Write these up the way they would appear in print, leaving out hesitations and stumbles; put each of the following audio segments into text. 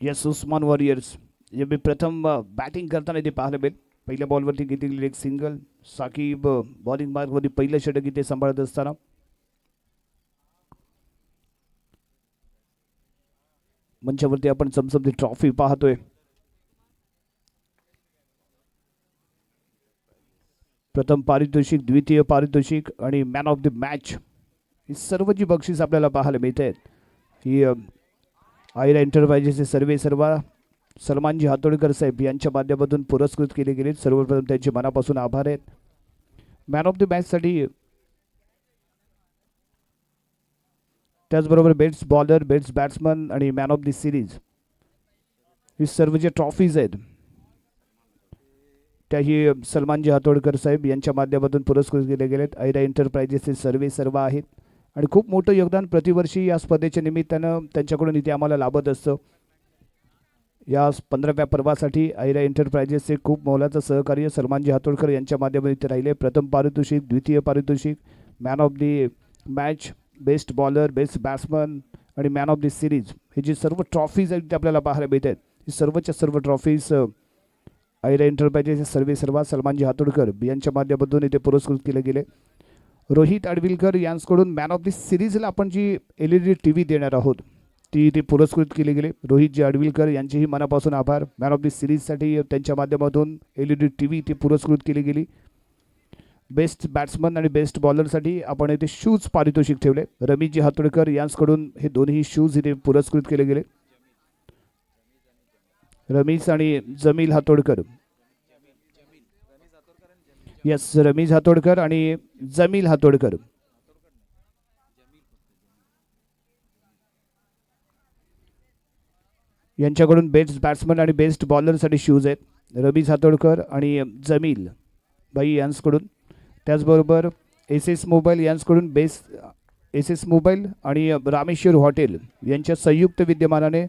Yes Usman warriors जे मी प्रथम batting करताना इथे पाहायला मिळेल. पहिल्या बॉलवरती घेतलेली एक सिंगल. साकीब बॉलिंग मार्कवरती पहिलं षटक इथे सांभाळत असताना मंचावरती आपण चमचमती ट्रॉफी पाहतोय. प्रथम पारितोषिक, द्वितीय पारितोषिक आणि मॅन ऑफ द मॅच ही सर्व जी बक्षीस आपल्याला पाहायला मिळत आहेत ही आयरा एंटरप्राइजेसचे सर्वेसर्वा सलमानजी हातोडकर साहेब यांच्या माध्यमातून पुरस्कृत केले गेले. सर्वप्रथम त्यांचे मनापासून आभार आहेत. मॅन ऑफ द मॅचसाठी त्याचबरोबर बेस्ट बॉलर, बेस्ट बॅट्समन आणि मॅन ऑफ द सिरीज ही सर्व जे ट्रॉफीज आहेत त्याही सलमानजी हातोडकर साहेब यांच्या माध्यमातून पुरस्कृत केले गेलेत. आयरा एंटरप्राइजेसचे सर्वेसर्वा आहेत आणि खूप मोठं योगदान प्रतिवर्षी या स्पर्धेच्या निमित्तानं त्यांच्याकडून इथे आम्हाला लाभत असतं. या 15व्या पर्वासाठी आयरा एंटरप्राइजेसचे खूप मोलाचं सहकार्य सलमानजी हातोडकर यांच्या माध्यमातून इथे राहिले. प्रथम पारितोषिक, द्वितीय पारितोषिक, man of the match, best bowler, best batsman आणि मॅन ऑफ दी सिरीज हे जी सर्व ट्रॉफीज आहेत ते आपल्याला पाहायला मिळत आहेत. ही सर्वच्या सर्व ट्रॉफीज आयरा एंटरप्राइजेसचे सर्वेसर्वा सलमानजी हातोडकर यांच्या माध्यमातून इथे पुरस्कृत केले गेले. रोहित अडविलकर यांच्याकडून मॅन ऑफ दी सिरीजला आपण जी LED TV देणार आहोत ती इथे पुरस्कृत केले गेले. रोहितजी अडविलकर यांचेही मनापासून आभार. मॅन ऑफ दी सिरीजसाठी त्यांच्या माध्यमातून LED TV इथे पुरस्कृत केली गेली. बेस्ट बॅट्समन आणि बेस्ट बॉलरसाठी आपण इथे शूज पारितोषिक ठेवले. रमेशजी हातोडकर यांच्याकडून हे दोन्ही शूज इथे पुरस्कृत केले गेले. रमेश आणि जमील हातोडकर, यस रमेश हातोडकर आणि जमील हातोडकर यांच्याकडून बेस्ट बॅट्समन आणि बेस्ट बॉलरसाठी शूज आहेत. रमेश हातोडकर आणि जमील भाई यांच्याकडून. त्याचबरोबर SS मोबाईल यांच्याकडून बेस्ट SS मोबाईल आणि रामेश्वर हॉटेल यांच्या संयुक्त विद्यमानाने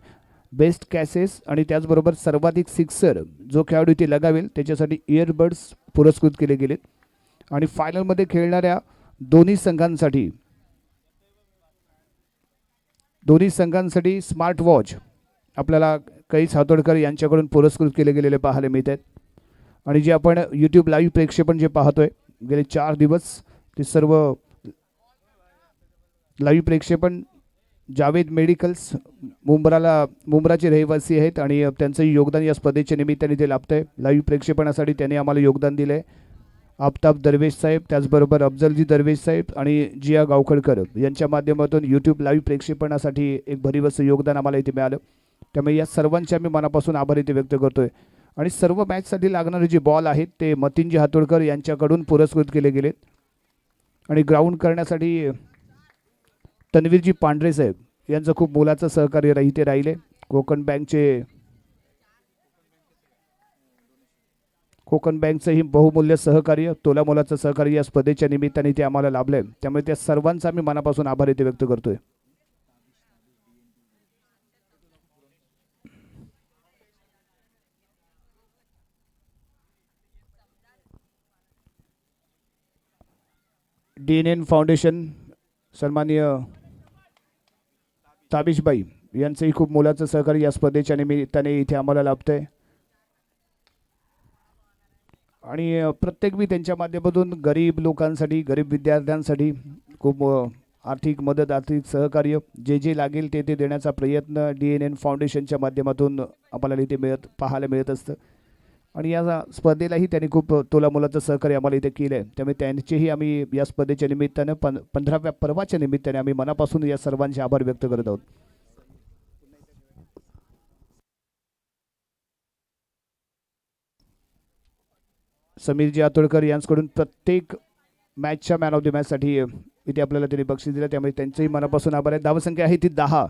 बेस्ट कॅसेस आणि त्याचबरोबर सर्वाधिक सिक्सर जो खेळाडू इथे लगावेल त्याच्यासाठी इयरबड्स पुरस्कृत केले गेलेत. आणि फायनलमध्ये खेळणाऱ्या दोन्ही संघांसाठी स्मार्ट वॉच आपल्याला कैस हातोडकर यांच्याकडून पुरस्कृत केले गेलेले पाहायला मिळत आहेत. आणि जे आपण यूट्यूब लाईव्ह प्रेक्षेपण जे पाहतोय गेले 4 दिवस ते सर्व लाईव्ह प्रेक्षेपण जावेद मेडिकल्स मुंब्राचे रहिवासी आहेत आणि त्यांचं योगदान या स्पर्धेच्या निमित्ताने ते लाभतं आहे. लाईव्ह प्रेक्षेपणासाठी त्यांनी आम्हाला योगदान दिलं आहे. आफताब दरवेश साहेब, त्याचबरोबर अफजलजी दरवेश साहेब आणि जिया गावखडकर यांच्या माध्यमातून यूट्यूब लाईव्ह प्रेक्षेपणासाठी एक भरीव योगदान आम्हाला इथे मिळालं. त्यामुळे या सर्वांचे आम्ही मनापासून आभार इथे व्यक्त करतोय. आणि सर्व मॅचसाठी लागणारे जे बॉल आहेत ते मतीनजी हातोडकर यांच्याकडून पुरस्कृत केले गेलेत. आणि ग्राउंड करण्यासाठी तन्वीरजी पांढरे साहेब यांचं खूप मोलाचं सहकार्य इथे राहिले. कोकण बँकचंही बहुमूल्य सहकार्य, तोला मोलाचं सहकार्य या स्पर्धेच्या निमित्ताने ते आम्हाला लाभलंय. त्यामुळे त्या सर्वांचा आम्ही मनापासून आभार इथे व्यक्त करतोय. DNN फाउंडेशन सन्माननीय ताबिशबाई यांचंही खूप मोलाचं सहकार्य या स्पर्धेच्या निमित्ताने इथे आम्हाला लाभतंय. आणि प्रत्येक मी त्यांच्या माध्यमातून गरीब लोकांसाठी, गरीब विद्यार्थ्यांसाठी खूप आर्थिक मदत, आर्थिक सहकार्य जे जे लागेल ते देण्याचा प्रयत्न DNN फाउंडेशनच्या माध्यमातून आम्हाला इथे पाहायला मिळत असतं. आणि या स्पर्धेलाही त्यांनी खूप तोलामोलाचं सहकार्य आम्हाला इथे केलं आहे. त्यामुळे त्यांचेही आम्ही या स्पर्धेच्या निमित्तानं 15व्या पर्वाच्या निमित्ताने आम्ही मनापासून या सर्वांचे आभार व्यक्त करत आहोत. समीरजी आतोडकर यांच्याकडून प्रत्येक मॅचच्या मॅन ऑफ द मॅचसाठी इथे आपल्याला त्यांनी बक्षीस दिलं. त्यामुळे त्यांचंही मनापासून आभार आहे. धावसंख्या आहे ती 10.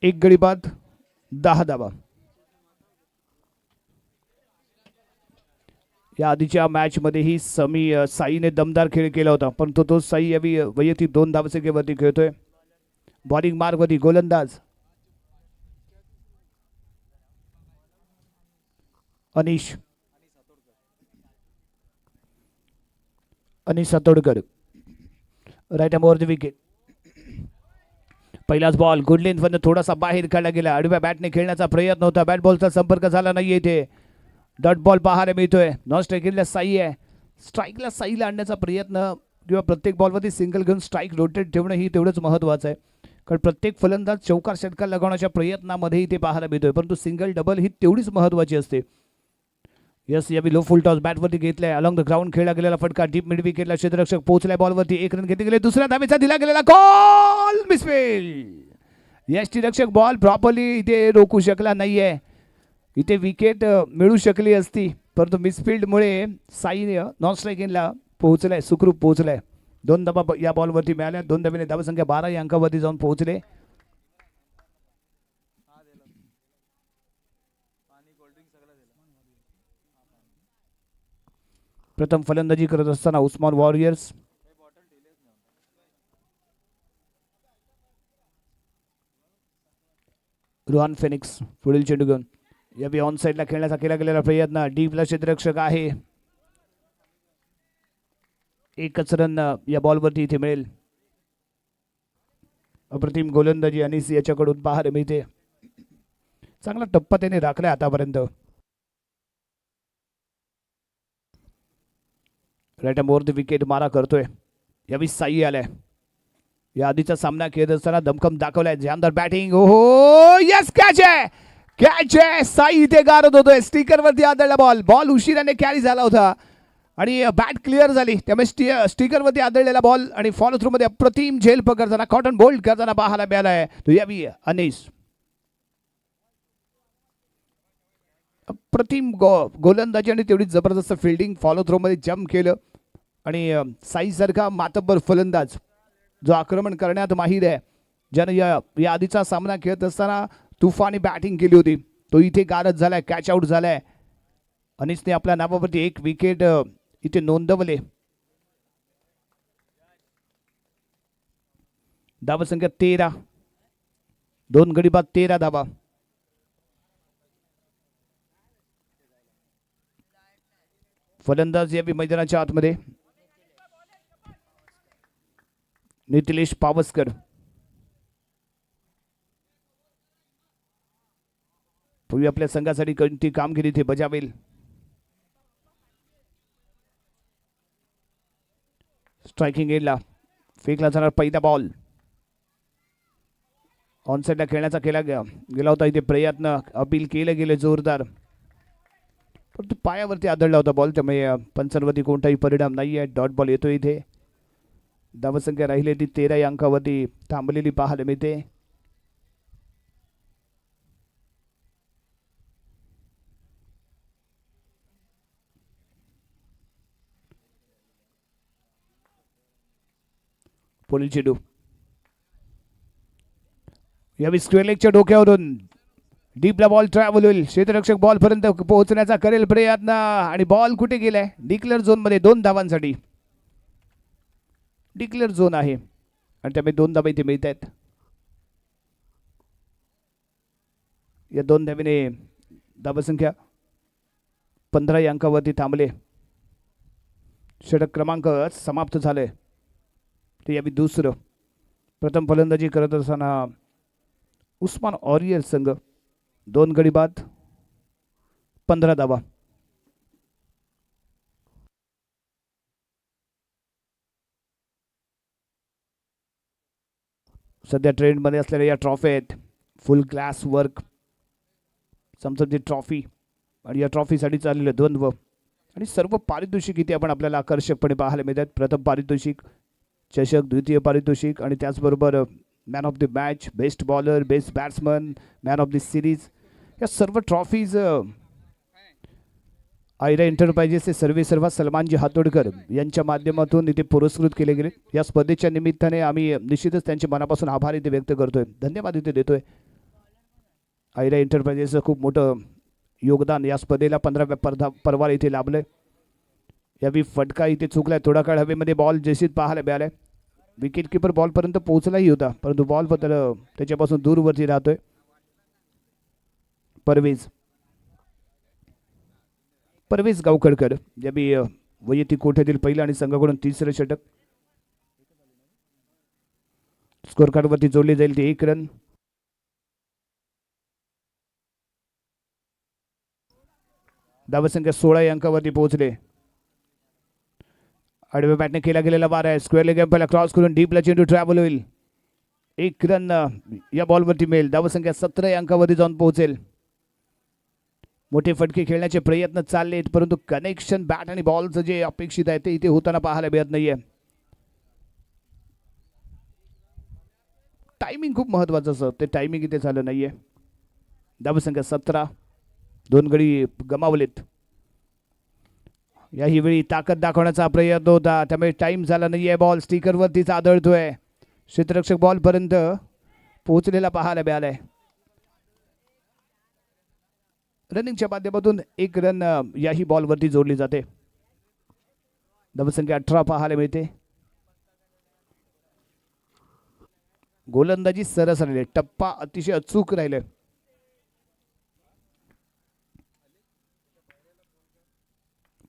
एक गडी बाद 10 धावा. या आधीच्या मॅचमध्येही साईने दमदार खेळ केला होता, परंतु तो साई यावी वैयक्तिक 2 धावसंख्येवरती खेळतोय. बॉलिंग मार्कवरती गोलंदाज अनिश सातोडकर राईट अमोर द विकेट. पहिलाच बॉल गुड लेंथ मध्ये थोडासा बाहेर काढला गेला. आडव्या बॅटने खेळण्याचा प्रयत्न होता. बॅट बॉलचा संपर्क झाला नाही. इथे डॉट बॉल पाहायला मिळतोय. नॉन स्ट्राईकला साई आहे. स्ट्राईकला साईला आणण्याचा प्रयत्न किंवा प्रत्येक बॉलवरती सिंगल घेऊन स्ट्राईक रोटेट ठेवणं ही तेवढंच महत्त्वाचं आहे. कारण प्रत्येक फलंदाज चौकार षटकार लगावण्याच्या प्रयत्नामध्ये ते पाहायला मिळतोय. परंतु सिंगल डबल ही तेवढीच महत्त्वाची असते. यस यावी लो फुल टॉस बॅटवरती घेतलाय. अलॉंग द ग्राउंड खेळला गेलेला फटका डीप मिड विकेटला क्षेत्ररक्षक पोहोचलाय. बॉलवरती 1 रन घेतले गेले. दुसऱ्या धावेचा दिला गेलेला कॉल मिसफील्ड. यष्टीरक्षक बॉल प्रॉपरली इथे रोखू शकला नाहीये. इथे विकेट मिळू शकली असती परंतु मिसफील्डमुळे साई नॉन स्ट्राईकिंगला पोहोचलाय. सुखरूप पोहोचलाय. 2 धावा या बॉलवरती मिळाल्या. 2 धावेने धावसंख्या 12 या अंकावरती जाऊन पोहोचले. प्रथम फलंदाजी करत असताना उस्मान वॉरियर्स रोहन फेनिक्स पुढील चेंडू घेऊन यावी ऑन साईडला खेळण्याचा केला गेलेला प्रयत्न. डीपला क्षेत्ररक्षक आहे. 1च रन या बॉलवरती इथे मिळेल. अप्रतिम गोलंदाजी अनिस याच्याकडून पाहायला मिळते. चांगला टप्पा त्याने राखलाय आतापर्यंत. राईट मोर द विकेट मारा करतोय. यावी साई आलाय. या आधीचा सामना खेळत असताना दमखम दाखवलाय. जानदार बॅटिंग. ओहो यस कॅच आहे. कॅच आहे. साई इथे गारद होतोय. स्टिकरवरती आदळला बॉल. बॉल उशिराने कॅरी झाला होता आणि बॅट क्लिअर झाली. त्यामुळे स्टिकरवरती आदळलेला बॉल आणि फॉलो थ्रू मध्ये अप्रतिम झेल पकडताना कॉटन बोल्ड करताना पाहायला मिळालाय. तो यावी अनिस अप्रतिम गोलंदाजी आणि तेवढी जबरदस्त फिल्डिंग. फॉलो थ्रो मध्ये जम्प केलं आणि साई सारखा मातब्बर फलंदाज जो आक्रमण करण्यात माहीर आहे, ज्यानं या आधीचा सामना खेळत असताना तुफानी बॅटिंग केली होती, तो इथे गारद झालाय. कॅच आउट झालाय. अनिसने आपल्या नावावरती 1 विकेट इथे नोंदवले. धावसंख्या 13. 2 गडी बाद 13 धावा. फलंदाज यावी मैदानाच्या आतमध्ये नितिलेश पावसकर. पूर्वी आपल्या संघासाठी कोणती कामगिरी ते बजावेल. स्ट्रायकिंग एंडला फेकला जाणार पहिला बॉल. ऑनसाइडला खेळण्याचा केला गेला होता इथे प्रयत्न. अपील केलं गेले जोरदार परंतु पायावरती आदळला होता बॉल. त्यामुळे पंचांवरती कोणताही परिणाम नाही आहे. डॉट बॉल येतो इथे. धावसंख्या राहिली ती 13 या अंकावरती थांबलेली पाहायला मिळते. पुढील चेंडू यावेळी स्क्वेअर लेगच्या डोक्यावरून डीपला बॉल ट्रॅव्हल होईल. क्षेत्ररक्षक बॉल पर्यंत पोहोचण्याचा करेल प्रयत्न आणि बॉल कुठे गेलाय. डिक्लेअर झोन मध्ये 2 धावांसाठी डिक्लेअर झोन आहे आणि त्यामुळे 2 धावा इथे मिळत आहेत. या 2 धावेने धावसंख्या 15 या अंकावरती थांबले. षटक क्रमांक समाप्त झाले. ते यावी दुसरं. प्रथम फलंदाजी करत असताना उस्मान ऑरियर संघ 2 गडी बाद 15 धावा. सध्या ट्रेंडमध्ये असलेल्या या ट्रॉफी आहेत. फुल ग्लास वर्क समजती ट्रॉफी आणि या ट्रॉफीसाठी चाललेलं द्वंद्व आणि सर्व पारितोषिक इथे आपण आपल्याला आकर्षकपणे पाहायला मिळतात. प्रथम पारितोषिक चषक, द्वितीय पारितोषिक आणि त्याचबरोबर man of the match, best bowler, best batsman, man of the series, या सर्व ट्रॉफीज आयरा एंटरप्राइजेसचे सर्वेसर्वा सलमानजी हातोडकर यांच्या माध्यमातून इथे पुरस्कृत केले गेले. या स्पर्धेच्या निमित्ताने आम्ही निश्चितच त्यांचे मनापासून आभार इथे व्यक्त करतोय, धन्यवाद इथे देतोय. आयरा एंटरप्राइजेसचं खूप मोठं योगदान या स्पर्धेला 15व्या पर्वाला इथे लाभलंय. यावी फटका इथे चुकलाय. थोडा काळ हवेमध्ये बॉल जशीत पाहायला मिळालाय. विकेट किपर बॉलपर्यंत पोहोचलाही होता परंतु बॉल त्याच्यापासून दूरवरती राहतोय. परवेज परवेज गावकरकर यावेळी वैयक्तिक कोट्यातील पहिलं आणि संघाकडून तिसरं षटक. स्कोर कार्डवरती जोडली जाईल ती 1 रन. धावसंख्या 16 या अंकावरती पोहोचले. आडव्या बॅटने केला गेलेला बार आहे. स्क्वेअर लेग पहिला क्रॉस करून डीपला चेंडू ट्रॅव्हल होईल. 1 रन या बॉलवरती मिळेल. धावसंख्या 17 या अंकावरती जाऊन पोहोचेल. मोठे फटके खेळण्याचे प्रयत्न चाललेत परंतु कनेक्शन बॅट आणि बॉलचं जे अपेक्षित आहे ते इथे होताना पाहायला मिळत नाहीये. टायमिंग खूप महत्वाचं असतं, ते टायमिंग इथे झालं नाहीये. धावसंख्या 17, 2 गडी गमावलेत. याही वेळी ताकद दाखवण्याचा प्रयत्न होता त्यामुळे टाइम झाला नाहीये. बॉल स्टिकरवरतीच आदळतोय. क्षेत्ररक्षक बॉल पर्यंत पोहोचलेला पाहायला मिळालाय. रनिंगच्या माध्यमातून 1 रन याही बॉलवरती जोडली जाते. धावसंख्या 18 पाहायला मिळते. गोलंदाजी सरस राहिले, टप्पा अतिशय अचूक राहिले.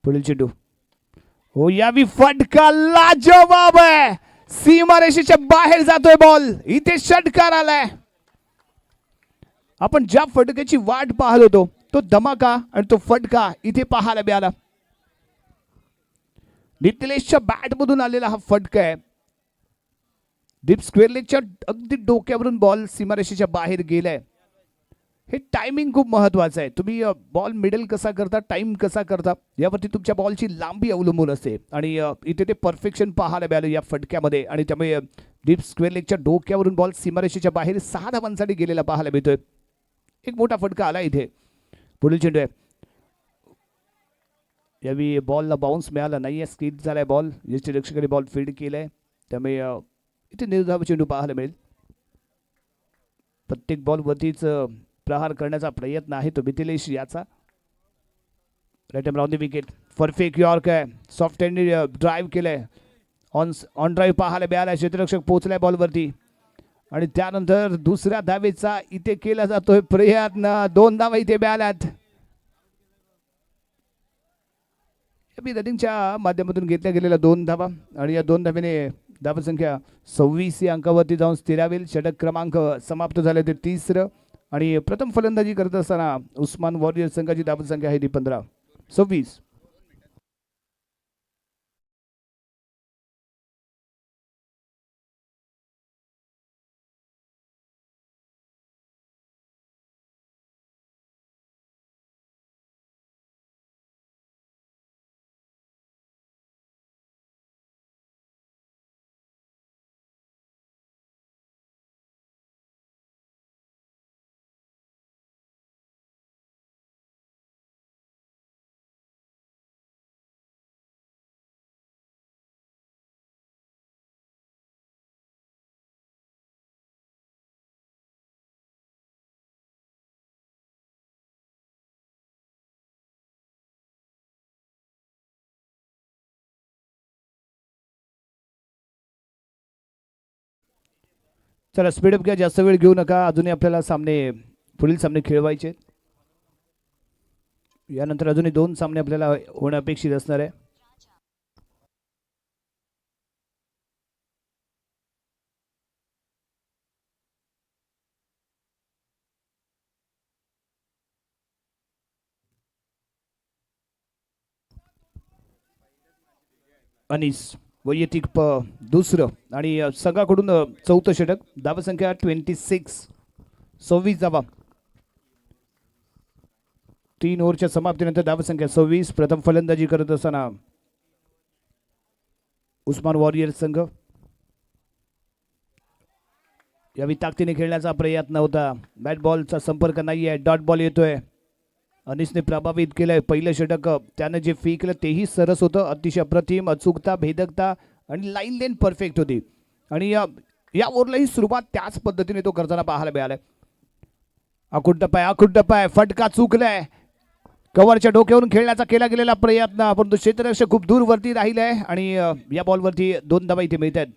पुढील चेंडू हो यावी फटका लाजवाब आहे. सीमारेषेच्या बाहेर जातोय बॉल. इथे षटकार आलाय. आपण ज्या फटक्याची वाट पाहत होतो तो धमाका आणि तो फटका इथे पाहायला मिळाला. नितीलेशच्या बॅट मधून आलेला हा फटका आहे. डीप स्क्वेअर लेगच्या अगदी डोक्यावरून बॉल सीमारेषेच्या बाहेर गेलाय. हे टायमिंग खूप महत्वाचं आहे. तुम्ही बॉल मिडल कसा करता, टाइम कसा करता यावरती तुमच्या बॉलची लांबी अवलंबून असते आणि इथे ते परफेक्शन पाहायला मिळालं या फटक्यामध्ये आणि त्यामुळे डीप स्क्वेअर लेगच्या डोक्यावरून बॉल सीमारेषेच्या बाहेर 6 धावांसाठी गेलेला पाहायला मिळतोय. एक मोठा फटका आला इथे. पुढील चेंडू आहे. यावेळी बॉलला बाउन्स मिळाला नाहीये. स्किड झालाय बॉल. यष्टी रक्षकाने बॉल फील्ड केलाय त्यामुळे इथे निर्धाव चेंडू पाहायला मिळेल. प्रत्येक बॉलवरतीच प्रहार करण्याचा प्रयत्न आहे तो मिथिलेश याचा. Right hand round the wicket. Perfect yorker आहे. सॉफ्ट हँड ड्राईव्ह केलंय. ऑन ड्राईव्ह पाहायला मिळाला. क्षेत्ररक्षक पोहोचलाय बॉलवरती आणि त्यानंतर दुसऱ्या धावेचा इथे केला जातोय प्रयत्न. 2 धावा इथे मिळाल्यात. रनिंगच्या माध्यमातून घेतल्या गेलेल्या 2 धावा आणि या 2 धावेने धावसंख्या 26 या अंकावरती जाऊन स्थिरावेल. षटक क्रमांक समाप्त झाले ते 3रं आणि प्रथम फलंदाजी करत असताना उस्मान वॉरियर संघाची धावसंख्या आहे ती 15. 26. चला स्पीडअप घ्या, जास्त वेळ घेऊ नका. अजूनही आपल्याला पुढील सामने खेळवायचे. यानंतर अजूनही 2 सामने आपल्याला होणं अपेक्षित असणार आहे. अनिस वैयक्तिक 2रं आणि संघाकडून 4थं षटक. धावसंख्या 26. 26 धावा. 3 ओव्हरच्या समाप्तीनंतर धावसंख्या 26. प्रथम फलंदाजी करत असताना उस्मान वॉरियर संघ. यावेळी ताकदीने खेळण्याचा प्रयत्न होता. बॅट बॉलचा संपर्क नाहीये. डॉट बॉल येतोय. अनिसने प्रभावित केलंय. पहिलं षटक त्यानं जे फेकलं तेही सरस होतं. अतिशय अप्रतिम अचूकता, भेदकता आणि लाईन लेन परफेक्ट होती आणि या ओव्हरलाही सुरुवात त्याच पद्धतीने तो करताना पाहायला मिळालाय. आखूड टप्पा आहे. फटका चुकलाय. कव्हरच्या डोक्यावरून खेळण्याचा केला गेलेला प्रयत्न परंतु क्षेत्ररक्षक खूप दूरवरती राहिलाय आणि या बॉलवरती 2 धावा इथे मिळतात.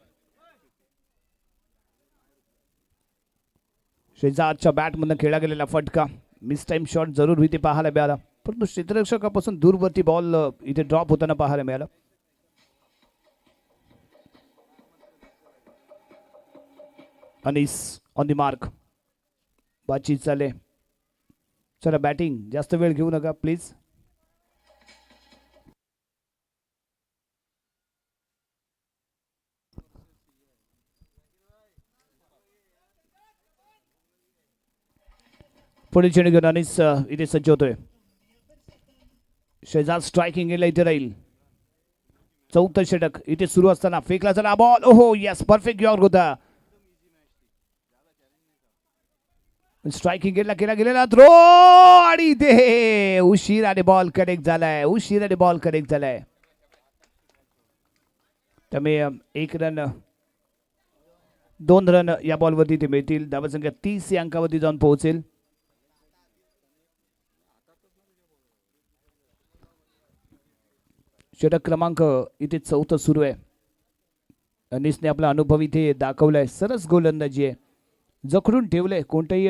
शेजारच्या बॅटमधून खेळला गेलेला फटका. मिस टाइम शॉट जरूर इथे पाहायला मिळाला. परंतु क्षेत्ररक्षकापासून दूरवरती बॉल इथे ड्रॉप होताना पाहायला मिळाला. Anis on the mark. बातचीत चाले. चला बॅटिंग, जास्त वेळ घेऊ नका प्लीज. पुढे चेंडू घेऊन अनिस इथे सज्ज होतोय. शेजाद स्ट्रायकिंग एला इथे राहील. चौथं षटक इथे सुरू असताना फेकला चला बॉल. ओहो यस, परफेक्ट यॉर्क होता. स्ट्रायकिंग गेला केला गेलेला थ्रो आणि इथे उशिराने बॉल कनेक्ट झालाय. उशिराने बॉल कनेक्ट झालाय. त्यामुळे 1 रन 2 रन या बॉलवरती ते मिळतील. धावसंख्या 30 या अंकावरती जाऊन पोहोचेल. षटक क्रमांक इथे 4 सुरू आहे. अनिसने आपला अनुभव इथे दाखवलाय. सरस गोलंदाजी आहे. जखडून ठेवलंय. कोणतेही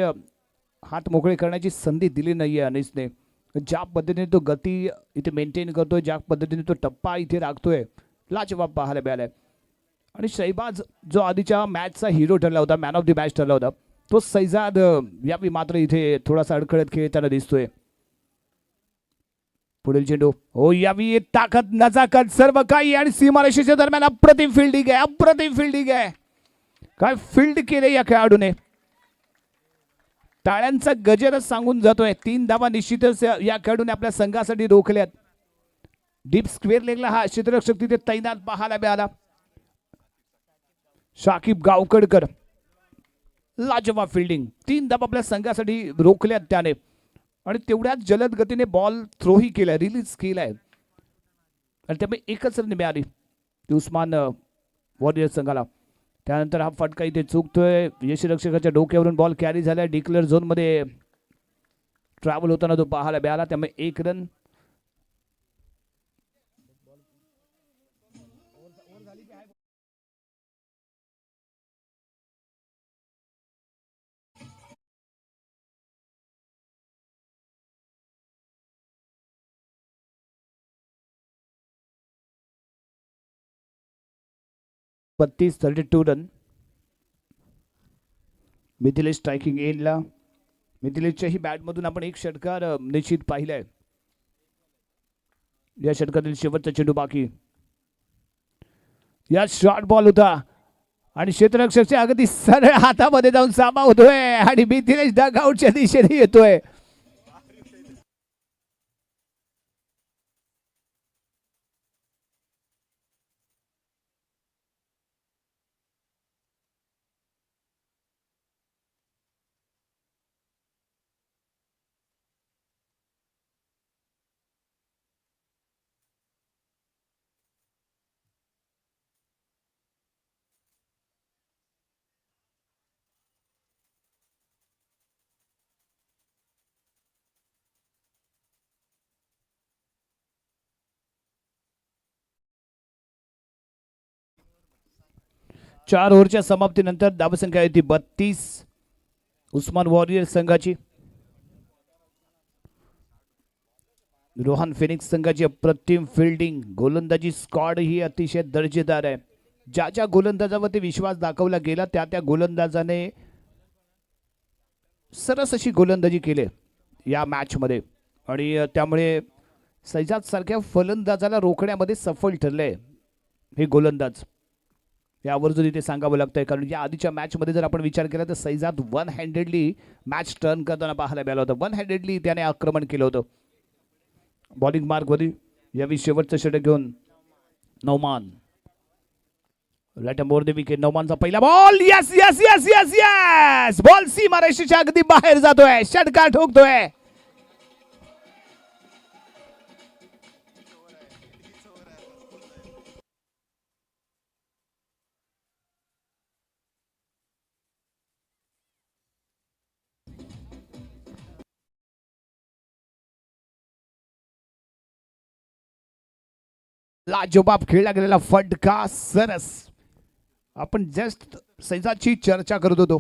हात मोकळे करण्याची संधी दिली नाहीये अनिसने. ज्या पद्धतीने तो गती इथे मेंटेन करतोय, ज्या पद्धतीने तो टप्पा इथे राखतोय, लाजवाब पाहायला मिळालाय. आणि शहबाज जो आधीच्या मॅचचा हिरो ठरला होता, मॅन ऑफ द मॅच ठरला होता, तो सैजाद यावी मात्र इथे थोडासा अडखळत खेळताना दिसतोय. पुढील चेंडू हो यावी ताकद नजाकत सर्व काही आणि सीमारेषेच्या दरम्यान अप्रतिम फिल्डिंग आहे. अप्रतिम फिल्डिंग आहे. काय फील्ड केले या खेळाडूने. टाळ्यांचा गजरच सांगून जातोय. 3 धावा निश्चितच या खेळाडूने आपल्या संघासाठी रोखल्यात. डीप स्क्वेअर लेगला हा क्षेत्ररक्षक तिथे तैनात पाहायला मिळाला. शाकिब गावकडकर लाजवाब फिल्डिंग. 3 धावा आपल्या संघासाठी रोखल्यात त्याने आणि तेवढ्याच जलद गतीने बॉल थ्रोही केलाय, रिलीज केलाय आणि त्यामुळे 1च रन मिळाली उस्मान वॉरियर संघाला. त्यानंतर हा फटका इथे चुकतोय. यष्टिरक्षकाच्या डोक्यावरून बॉल कॅरी झालाय. डिक्लेअर झोन मध्ये ट्रॅव्हल होताना तो पाहायला मिळाला. त्यामुळे 1 रन. बत्तीस 32 रन. मिथिलेश स्ट्रायकिंग एंडला. मिथिलेशच्याही बॅटमधून आपण 1 षटकार निश्चित पाहिलाय. या षटकातील शेवटचा चेंडू बाकी. या शॉर्ट बॉल होता आणि क्षेत्ररक्षकच्या अगदी सरळ हातामध्ये जाऊन सामावतोय आणि मिथिलेश डगआउटच्या दिशेने येतोय. चार ओव्हरच्या समाप्तीनंतर धावसंख्या येते 32 उस्मान वॉरियर संघाची. रोहन फिनिक्स संघाची अप्रतिम फिल्डिंग. गोलंदाजी स्क्वॉड ही अतिशय दर्जेदार आहे. ज्या ज्या गोलंदाजावरती विश्वास दाखवला गेला त्या त्या गोलंदाजाने सरस अशी गोलंदाजी केली या मॅच मध्ये आणि त्यामुळे सैजाद सारख्या फलंदाजाला रोखण्यामध्ये सफल ठरले हे गोलंदाज. यावर इथे सांगावं लागतंय कारण या आधीच्या मॅच मध्ये जर आपण विचार केला तर सैजाद 1 हँडेडली मॅच टर्न करताना पाहायला मिळालं होतं. 1 हँडेडली त्याने आक्रमण केलं होतं. बॉलिंग मार्क मध्ये यावेळी शेवटचं षटक घेऊन Nauman. Right more the wicket. नौमानचा पहिला ball. Yes yes yes yes yes. Ball सीमारेषेच्या अगदी बाहेर जातोय. षटकार ठोकतोय. लाजवाब खेळला गेलेला फटका. सरस. आपण जस्ट सैजादची चर्चा करत होतो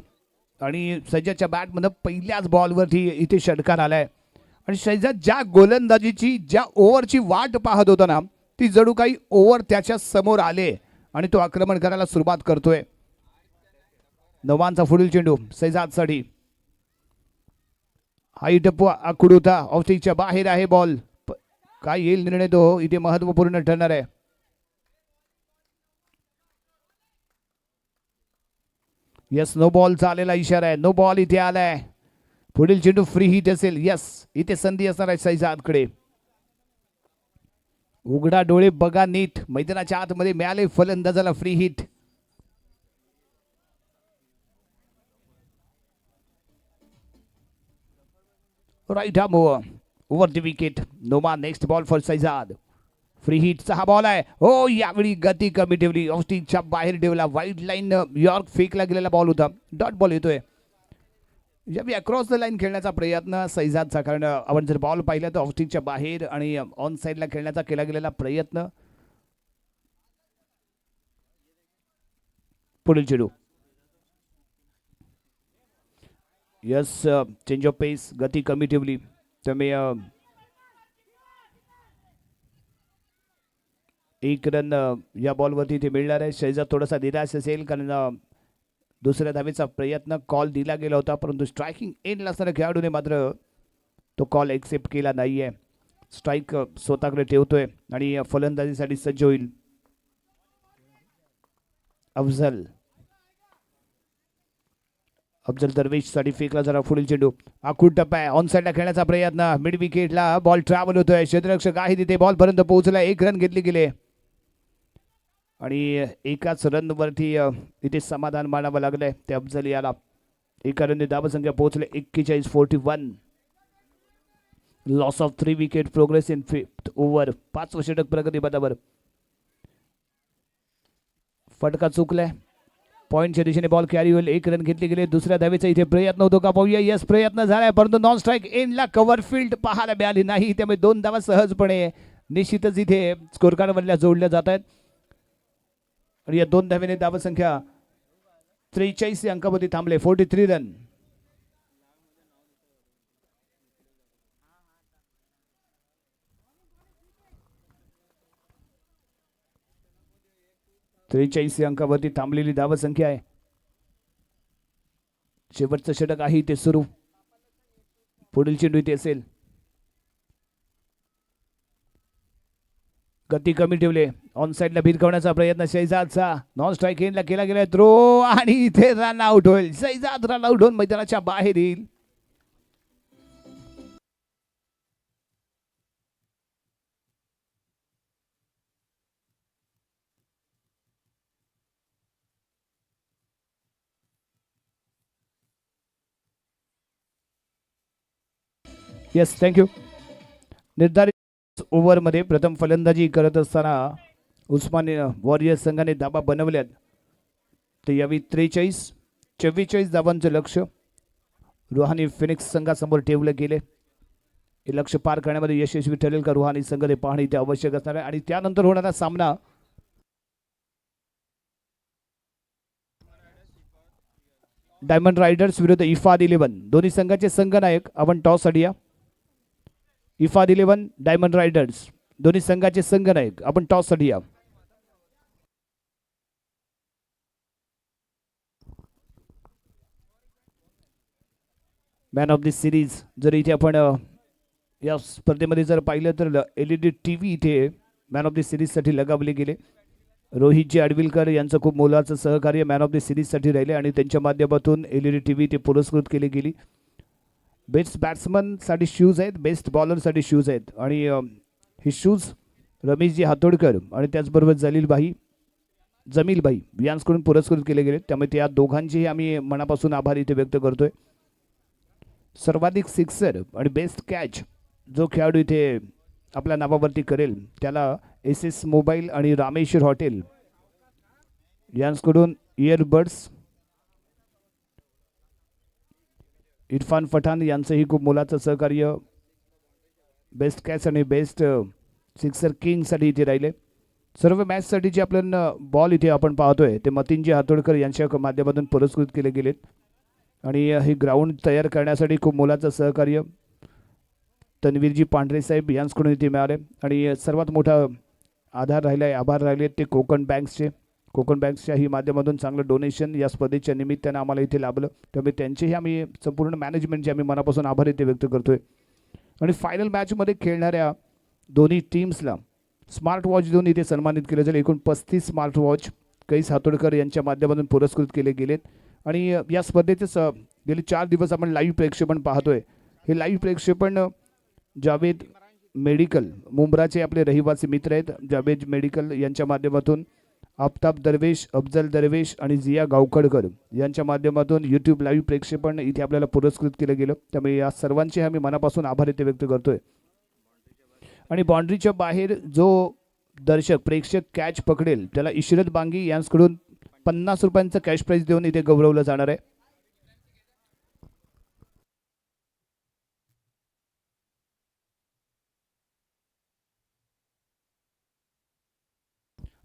आणि सैजादच्या बॅटमध्ये पहिल्याच बॉलवरती इथे षटकार आलाय आणि शैजाद ज्या गोलंदाजीची ज्या ओव्हरची वाट पाहत होता ना ती जणू काही ओव्हर त्याच्या समोर आले आणि तो आक्रमण करायला सुरुवात करतोय. नवांचा पुढील चेंडू शैजादसाठी हाई टप्पू आखडूता ऑफस्टिकच्या बाहेर आहे बॉल. काय येईल निर्णय तो इथे महत्वपूर्ण ठरणार आहे. यस नो बॉलचा आलेला इशारा आहे. नो बॉल इथे आलाय. पुढील चेंडू फ्री हिट असेल. यस इथे संधी असणार आहे शैजादकडे. उघडा डोळे बघा नीट. मैदानाच्या आतमध्ये मिळाले फलंदाजाला free hit. Right arm over the wicket. Nauman next ball for Shahzad. Free हिटचा हा बॉल आहे. हो यावेळी गती कमी ठेवली. ऑफस्टिकच्या बाहेर ठेवला. वाईड लाईन यॉर्क फेकला गेलेला बॉल होता. डॉट बॉल येतोय. यावेळी अक्रॉस द लाईन खेळण्याचा प्रयत्न शैजादचा. कारण आपण जर बॉल पाहिला तर ऑफस्टिकच्या बाहेर आणि ऑन साईडला खेळण्याचा केला गेलेला प्रयत्न. पुढील चेंडू. यस चेंज ऑफ पेस. गती कमी ठेवली. त्यामुळे एक रन या बॉलवरती इथे मिळणार आहे. शैजाद थोडासा निराश असेल कारण दुसऱ्या धावेचा प्रयत्न कॉल दिला गेला होता परंतु स्ट्रायकिंग एंडला असणाऱ्या खेळाडूने मात्र तो कॉल एक्सेप्ट केला नाही आहे. स्ट्राईक स्वतःकडे ठेवतोय आणि फलंदाजीसाठी सज्ज होईल. अफजल दरवेशसाठी फेकला जरा. पुढील चेंडू आखूड टप्पा आहे. ऑन साईडला खेळण्याचा प्रयत्न. मिड विकेटला बॉल ट्रॅव्हल होतोय. क्षेत्ररक्षक आहे तिथे. बॉल पर्यंत पोहोचला. एक रन घेतले गेले आणि एकाच रनवरती इथे समाधान मानावं लागलंय ते अफजल याला. एका रनने धावसंख्या पोहोचले 41-41. Loss of 3 wicket. Progress in 5th over. 5 षटक प्रगती पदावर. फटका चुकलाय. पॉईंटच्या दिशेने बॉल कॅरी होईल. एक रन घेतले गेले. दुसऱ्या धावेचा इथे प्रयत्न होतो का पाहूया. यस प्रयत्न झालाय परंतु नॉन स्ट्राईक एंडला कव्हर फील्ड पाहायला मिळाली नाही. त्यामुळे 2 धावा सहजपणे निश्चितच इथे स्कोर कार्डमधल्या जोडल्या जात आहेत आणि या 2 धावेने धावसंख्या 43 अंकामध्ये थांबले. 43 रन. अंकावरती थांबलेली धावसंख्या आहे. शेवटचं षटक आहे ते सुरू. पुढील चेंडू इथे असेल. गती कमी ठेवले. ऑन साईडला भिरकवण्याचा प्रयत्न शैजादचा. नॉन स्ट्राईक एंडला केला गेला थ्रो आणि इथे रन आउट होईल. शैजाद रन आउट होऊन मैदानाच्या बाहेर येईल. Yes thank you. निर्धारित ओव्हरमध्ये प्रथम फलंदाजी करत असताना उस्मानिया वॉरियर्स संघाने धाबा बनवल्यात. तर यावेळी 43-44 धावांचं लक्ष रुहानी फिनिक्स संघासमोर ठेवलं गेले. हे लक्ष पार करण्यामध्ये यशस्वी ठरेल का रुहानी संघ ते पाहणे इथे आवश्यक असणार आहे. आणि त्यानंतर होणारा सामना डायमंड रायडर्स विरुद्ध इफाद 11. दोन्ही संघाचे संघनायक आपण टॉस साठी या. इफाद 11 डायमंड रायडर्स दोन्ही संघाचे संघनायक आपण टॉस साठी या. मॅन ऑफ द सिरीज जर इथे आपण या स्पर्धेमध्ये जर पाहिलं तर LED TV इथे मॅन ऑफ द सिरीजसाठी लगावले गेले. रोहितजी आडविलकर यांचं खूप मोलाचं सहकार्य मॅन ऑफ द सिरीजसाठी राहिले आणि त्यांच्या माध्यमातून LED TV ते पुरस्कृत केली गेली. बेस्ट बॅट्समनसाठी शूज आहेत. बेस्ट बॉलरसाठी शूज आहेत आणि हे शूज रमेशजी हातोडकर आणि त्याचबरोबर जमीलभाई यांच्याकडून पुरस्कृत केले गेले. त्यामुळे त्या दोघांचेही आम्ही मनापासून आभार इथे व्यक्त करतोय. सर्वाधिक सिक्सर आणि बेस्ट कॅच जो खेळाडू इथे आपल्या नावावरती करेल त्याला SS मोबाईल आणि रामेश्वर हॉटेल यांच्याकडून इयरबड्स. इरफान पठाण यांचंही खूप मोलाचं सहकार्य बेस्ट कॅच आणि बेस्ट सिक्सर किंगसाठी इथे राहिले. सर्व मॅचसाठी जे आपल्याला बॉल इथे आपण पाहतोय ते मतीनजी हातोडकर यांच्या माध्यमातून पुरस्कृत केले गेलेत आणि हे ग्राउंड तयार करण्यासाठी खूप मोलाचं सहकार्य तन्वीरजी पांढरे साहेब यांच्याकडून इथे मिळाले. आणि सर्वात मोठा आधार राहिला आहे, आभार राहिले ते कोकण बँक्सचे. कोकण बँक्सच्या ही माध्यमातून चांगलं डोनेशन या स्पर्धेच्या निमित्तानं आम्हाला इथे लाभलं. त्यामुळे त्यांचेही आम्ही संपूर्ण मॅनेजमेंटचे आम्ही मनापासून आभार इथे व्यक्त करतोय. आणि फायनल मॅचमध्ये खेळणाऱ्या दोन्ही टीम्सला स्मार्ट वॉच देऊन इथे सन्मानित केलं जाईल. एकूण 35 स्मार्ट वॉच कैस हातोडकर यांच्या माध्यमातून पुरस्कृत केले गेलेत. आणि या स्पर्धेचे गेले 4 दिवस आपण लाईव्ह प्रेक्षेपण पाहतोय. हे लाईव्ह प्रेक्षेपण जावेद मेडिकल मुंब्राचे आपले रहिवासी मित्र आहेत. जावेद मेडिकल यांच्या माध्यमातून आफताब दरवेश, अफजल दरवेश आणि जिया गावखडकर यांच्या माध्यमातून यूट्यूब लाईव्ह प्रेक्षेपण इथे आपल्याला पुरस्कृत केलं गेलं. त्यामुळे या सर्वांचे आम्ही मनापासून आभार इथे व्यक्त करतोय. आणि बाउंड्रीच्या बाहेर जो दर्शक प्रेक्षक कॅच पकडेल त्याला इशरत बांगी यांच्याकडून 50 रुपयांचं कॅश प्राईज देऊन इथे गौरवलं जाणार आहे.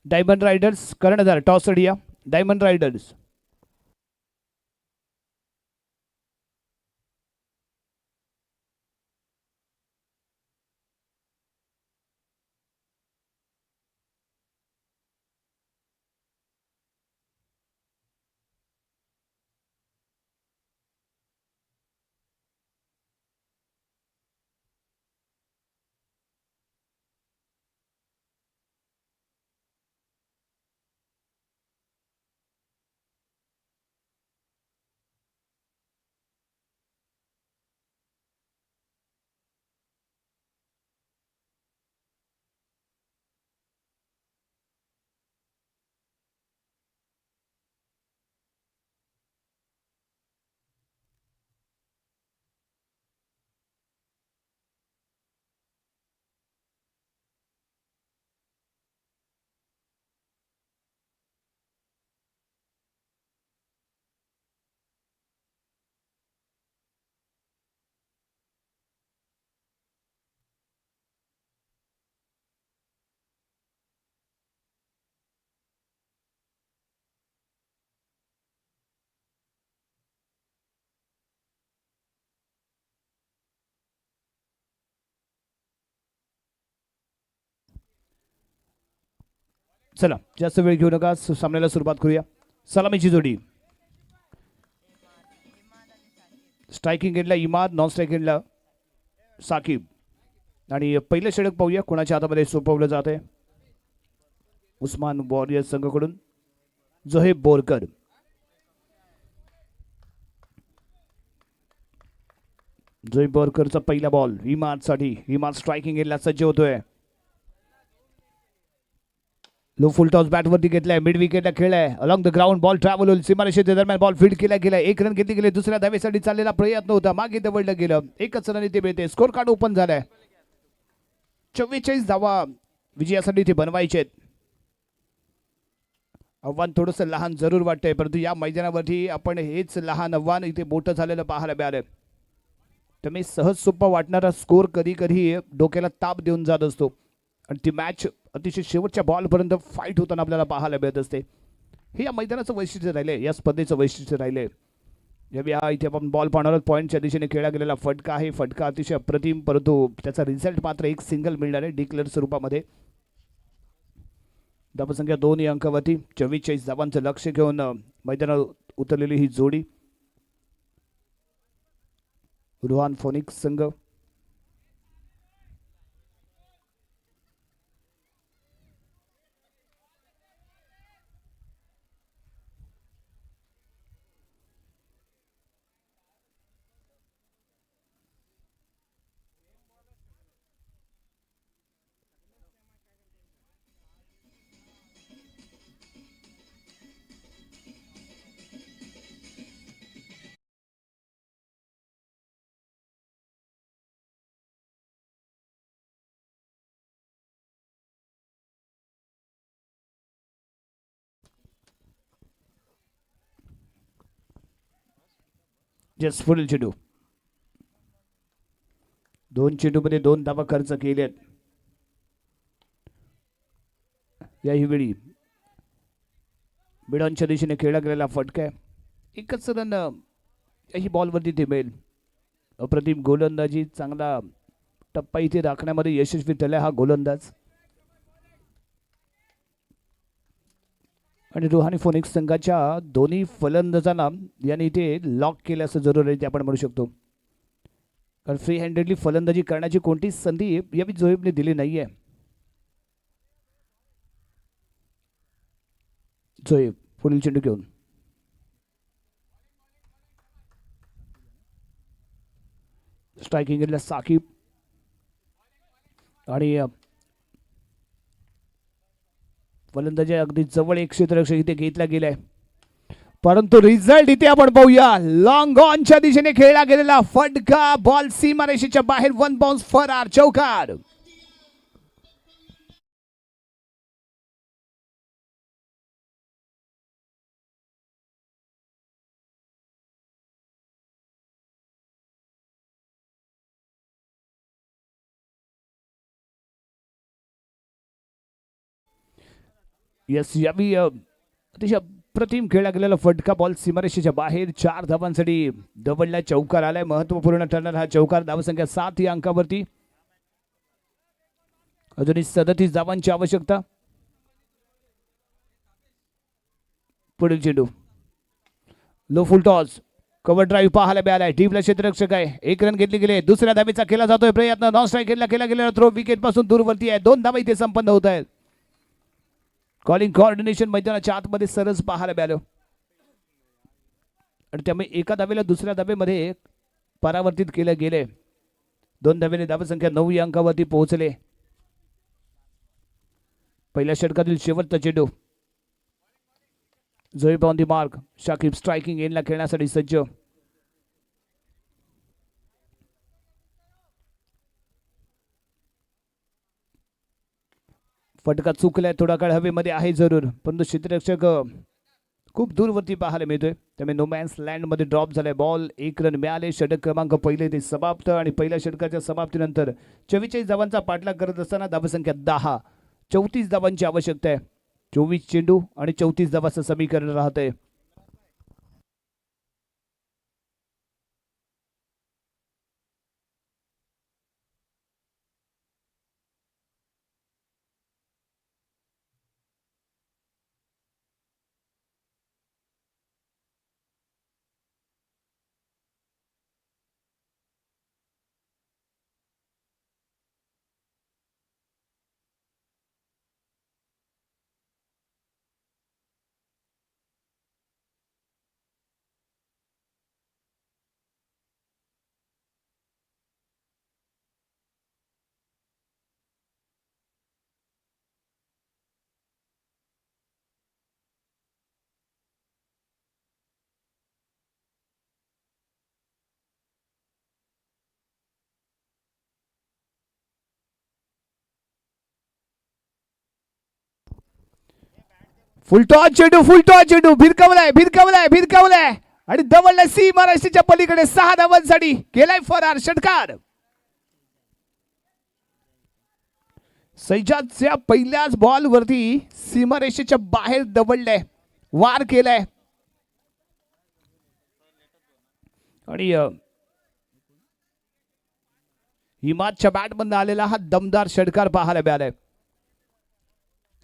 डायमंड रायडर्स कर्णधार टॉस रेडिया. डायमंड रायडर्स चला जास्त वेळ घेऊ नका, सामन्याला सुरुवात करूया. सलामीची जोडी स्ट्रायकिंग एंडला इमाद, नॉन स्ट्रायकिंग एंडला साकिब. आणि पहिलं षटक पाहूया कोणाच्या हातामध्ये सोपवलं जात आहे. उस्मान वॉरियर संघाकडून जोहेब बोरकर. जोहेब बोरकरचा पहिला बॉल इमादसाठी. इमाद स्ट्रायकिंग एंडला सज्ज होतोय. लो फुल टॉस बॅटवरती घेतलाय, मिड विकेटला खेळलाय. Along the ground ball travel होईल. सीमारेषेच्या दरम्यान बॉल फील्ड केला गेला. 1 रन घेतली गेले. दुसऱ्या धावेसाठी चाललेला प्रयत्न होता, मागे दवडलं गेलं. 1च रन इथे मिळते. स्कोर कार्ड ओपन झालाय. 44 धावा विजयासाठी इथे बनवायचे. आव्हान थोडंसं लहान जरूर वाटतंय, परंतु या मैदानावरती आपण हेच लहान आव्हान इथे मोठं झालेलं पाहायला मिळालं. त्यामुळे सहज सोपा वाटणारा स्कोर कधी कधी डोक्याला ताप देऊन जात असतो. आणि ती मॅच अतिशय शेवटच्या बॉलपर्यंत फाईट होताना आपल्याला पाहायला मिळत असते. हे या मैदानाचं वैशिष्ट्य राहिले, या स्पर्धेचं वैशिष्ट्य राहिले. हा इथे आपण बॉल पाहणार पॉईंटच्या दिशेने खेळला गेलेला फटका आहे. फटका अतिशय अप्रतिम, परंतु त्याचा रिझल्ट मात्र 1 सिंगल मिळणार आहे डिक्लेअर स्वरूपामध्ये. धावसंख्या 2 या अंकावरती 44 धावांचं लक्ष घेऊन मैदानात उतरलेली ही जोडी. रुहान फोनिक्स संघ जस्ट पुढील चेंडू. 2 चेंडूमध्ये 2 धावा खर्च केलेत. याही वेळी बिडॉनच्या दिशेने खेळला गेलेला फटका आहे. 1च रन याही बॉलवरती ते मिळेल. अप्रतिम गोलंदाजी, चांगला टप्पा इथे राखण्यामध्ये यशस्वी ठरला हा गोलंदाज. आणि रुहानी फोनिक्स संघाच्या दोन्ही फलंदाजांना यांनी इथे लॉक केलं असं जरूर आहे ते आपण म्हणू शकतो. कारण फ्री हँडेडली फलंदाजी करण्याची कोणतीच संधी यावेळी जोहेबने दिली नाहीये. जोहेब पुढील चेंडू घेऊन स्ट्रायकिंग एरियाला साकिब आणि फलंदाजी अगदी जवळ एक क्षेत्ररक्षक इथे घेतला गेलाय. परंतु रिझल्ट इथे आपण पाहूया. लॉंग ऑनच्या दिशेने खेळला गेलेला फटका बॉल सीमारेषेच्या बाहेर. 1 बाउन्स फरार चौकार. यस यावी अतिशय प्रतिम खेळला गेलेला फटका बॉल सीमारेषेच्या बाहेर. 4 धावांसाठी दबडला चौकार आलाय. महत्वपूर्ण ठरणार हा चौकार. धावसंख्या 7 या अंकावरती. अजूनही 37 धावांची आवश्यकता. पुढील चेंडू लो फुल टॉस कव्हर ड्राईव्ह पाहायला मिळालाय. डीपला क्षेत्ररक्षक आहे. 1 रन घेतले गेले. दुसऱ्या धावेचा केला जातोय प्रयत्न. नॉन स्ट्राईक केला गेला थ्रो विकेट पासून दूरवरती आहे. 2 धावा इथे संपन्न होत आहेत. कॉलिंग कोऑर्डिनेशन मैदानाच्या आतमध्ये सरस पाहायला मिळालं आणि त्यामुळे एका धावेला दुसऱ्या धावेमध्ये परावर्तित केले गेले. 2 धावेने धावसंख्या 9 या अंकावरती पोहोचले. पहिल्या षटकातील शेवटचा चेंडू Zoheb on the mark. Shakib striking एंडला खेळण्यासाठी सज्ज. फटका चुकलाय. थोडा काळ हवेमध्ये आहे जरूर परंतु क्षेत्ररक्षक खूप दूरवरती पाहायला मिळतोय. त्यामुळे नो मॅन्स लँडमध्ये ड्रॉप झालाय. बॉल 1 रन मिळाले. षटक क्रमांक पहिले ते समाप्त आणि पहिल्या षटकाच्या समाप्तीनंतर 44 धावांचा पाठलाग करत असताना धावसंख्या 10. 34 धावांची आवश्यकता आहे. 24 चेंडू आणि 34 धावांचं समीकरण राहतंय. फुलटॉस चेंडू भिरकावलाय आणि दवडला सी महाराष्ट्राच्या पलीकडे. 6 धावांसाठी केलाय फरार षटकार. सैजादच्या पहिल्याच बॉल वरती सीमारेषेच्या बाहेर दबडलाय. वार केलाय आणि हिमादच्या बॅटमधून आलेला हा दमदार षटकार पाहायला मिळालाय.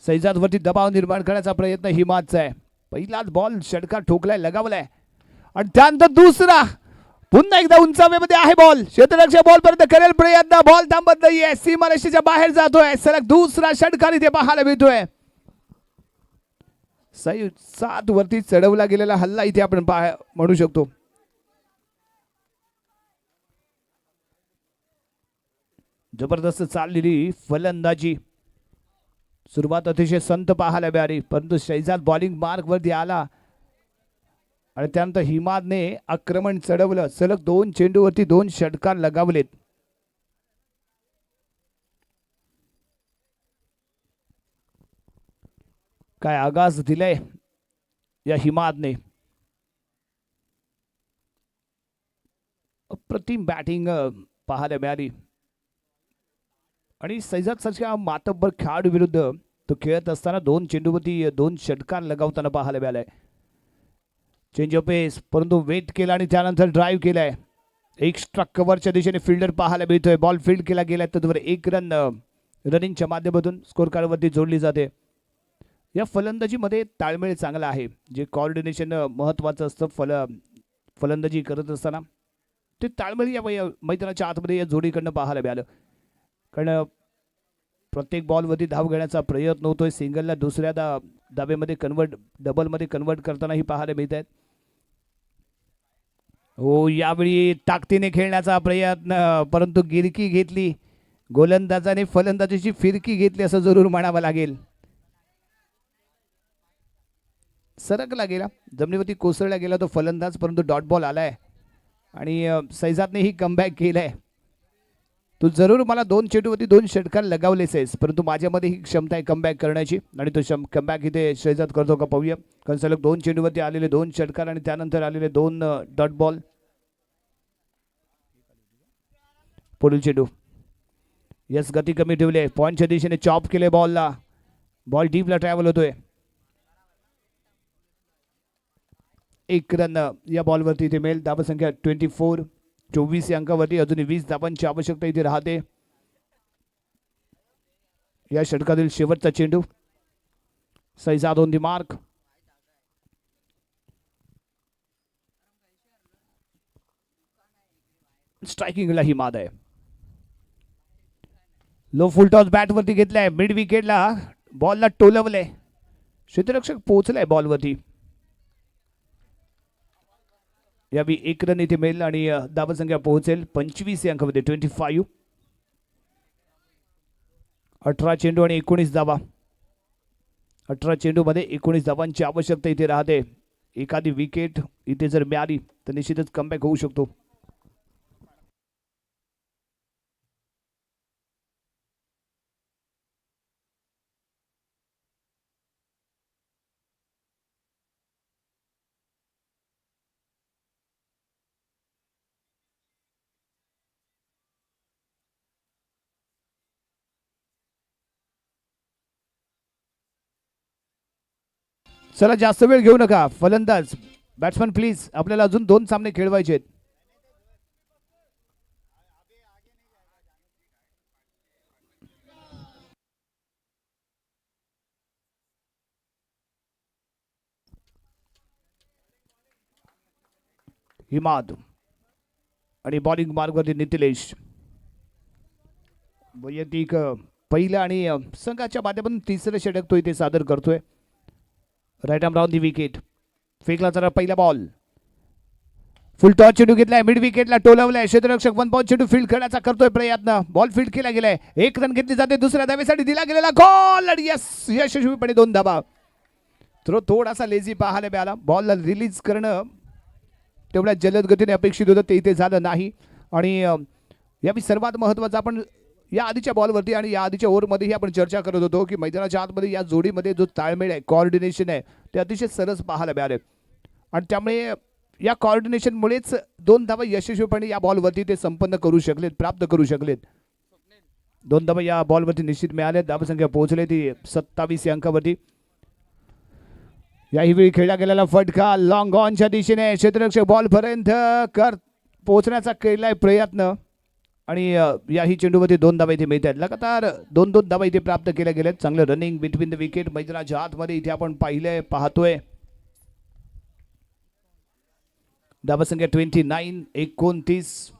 सैजाद वरती दबाव निर्माण करण्याचा प्रयत्न हिमादचा आहे. पहिलाच बॉल षटकार ठोकलाय लगावलाय आणि त्यानंतर दुसरा पुन्हा एकदा उंचाव्यामध्ये आहे बॉल. क्षेत्ररक्षक बॉल पर्यंत करेल प्रयत्न. बॉल थांबत नाहीये. सीमारेषेच्या बाहेर जातोय. सलग दुसरा षटकार इथे पाहायला मिळतोय. 7 वरती चढवला गेलेला हल्ला इथे आपण म्हणू शकतो. जबरदस्त चाललेली फलंदाजी. सुरुवात अतिशय संत पाहायला मिळाली परंतु शैजाद बॉलिंग मार्क वरती आला आणि त्यानंतर हिमादने आक्रमण चढवलं. सलग 2 चेंडूवरती 2 षटकार लगावलेत. काय आगाज दिलाय या हिमादने. अप्रतिम बॅटिंग पाहायला मिळाली आणि सैजाद सारख्या मातब्बर खेळाडू विरुद्ध तो खेळत असताना 2 चेंडूवरती 2 षटकार लगावताना पाहायला मिळालाय. चेंज ऑफ पेस परंतु वेट केला आणि त्यानंतर ड्राईव्ह केलाय. एक्स्ट्रा कव्हरच्या दिशेने फिल्डर पाहायला मिळतोय. बॉल फील्ड केला गेला तर 1 रन रनिंगच्या माध्यमातून स्कोर कार्डवरती जोडली जाते. या फलंदाजीमध्ये ताळमेळ चांगला आहे. जे कोऑर्डिनेशन महत्त्वाचं असतं फलंदाजी करत असताना ते ताळमेळ या मैदानाच्या आतमध्ये या जोडीकडनं पाहायला मिळालं. कारण प्रत्येक बॉलवरती धाव घेण्याचा प्रयत्न होतोय. सिंगलला दुसऱ्या धावेमध्ये डबलमध्ये कन्वर्ट करतानाही पाहायला मिळत आहेत. हो, यावेळी ताकदीने खेळण्याचा प्रयत्न, परंतु गिरकी घेतली. गोलंदाजाने फलंदाजीची फिरकी घेतली असं जरूर म्हणावं लागेल. सरकला गेला, जमिनीवरती कोसळला गेला तो फलंदाज, परंतु डॉट बॉल आलाय आणि सैजादनेही कमबॅक केलंय. तू जरूर मला 2 चेंडूवरती 2 षटकार लगावलेस आहेस, परंतु माझ्यामध्ये ही क्षमता आहे कमबॅक करण्याची आणि तो कमबॅक इथे शहजाद करतो का पाहूया. कारण सलग 2 चेंडूवरती आलेले 2 षटकार आणि त्यानंतर आलेले 2 डॉट बॉल. पुढील चेंडू, यस, गती कमी ठेवले, पॉईंटच्या दिशेने चॉप केले बॉलला. बॉल डीपला ट्रॅव्हल होतोय. 1 रन या बॉलवरती इथे मिळेल. धावसंख्या 24, 24 या अंकावरती अजूनही 20 धावांची आवश्यकता इथे राहते. या षटकातील शेवटचा चेंडू, सैजाद ऑन दी मार्क. स्ट्रायकिंगला ही माद आहे. लो फुल टॉस बॅटवरती घेतलाय, मिड विकेटला बॉलला टोलवलंय, क्षेत्ररक्षक पोहोचलाय बॉलवरती. यावेळी 1 रन इथे मिळेल आणि धावसंख्या पोहोचेल 25 या अंकामध्ये 25. 18 चेंडू आणि 19 धावा. 18 चेंडूमध्ये 19 धावांची आवश्यकता इथे राहते. एखादी विकेट इथे जर मिळाली तर निश्चितच कमबॅक होऊ शकतो. चला, जास्त वेळ घेऊ नका. फलंदाज, बॅट्समन प्लीज, आपल्याला अजून 2 सामने खेळवायचे आहेत. हिमाद आणि बॉलिंग मार्गवरती नितिलेश. वैयक्तिक पहिलं आणि संघाच्या माध्यमातून 3रं षटक तो इथे सादर करतोय. Right arm round the wicket. फेकला जरा पहिला बॉल, फुल टॉस चेंडू घेतलाय, मिड विकेटला टोलवलाय. क्षेत्ररक्षक 1 बॉल चेंडू फील्ड करण्याचा करतोय प्रयत्न. बॉल फील्ड केला गेलाय. 1 रन घेतली जाते. दुसऱ्या धावेसाठी दिला गेलेला गोल आणि यस, यशस्वीपणे 2 धावा. थोडासा लेझी पाहायला मिळाला. बॉलला रिलीज करणं तेवढ्या जलद गतीने अपेक्षित होतं, ते इथे झालं नाही. आणि यावेळी सर्वात महत्त्वाचं, आपण या आधीच्या बॉलवरती आणि या आधीच्या ओव्हरमध्येही आपण चर्चा करत होतो की मैदानाच्या आतमध्ये या जोडीमध्ये जो ताळमेळ आहे, कोऑर्डिनेशन आहे, ते अतिशय सरस पाहायला मिळाले. आणि त्यामुळे या कोऑर्डिनेशनमुळेच 2 धावा यशस्वीपणे या बॉलवरती ते संपन्न करू शकलेत, प्राप्त करू शकलेत. 2 धावा या बॉलवरती निश्चित मिळाल्या. धावसंख्या पोहोचले ती 27 या अंकावरती. याही वेळी खेळला गेलेला फटका लॉंग ऑनच्या दिशेने, क्षेत्ररक्षक बॉल पर्यंत पोहोचण्याचा केलाय प्रयत्न आणि याही चेंडूवरती 2 धावा इथे मिळतात. लगातार 2-2 धावा इथे प्राप्त केल्या गेल्यात. चांगलं रनिंग बिटवीन द विकेट मैदानाच्या आतमध्ये इथे आपण पाहतोय. धावसंख्या 29, 29.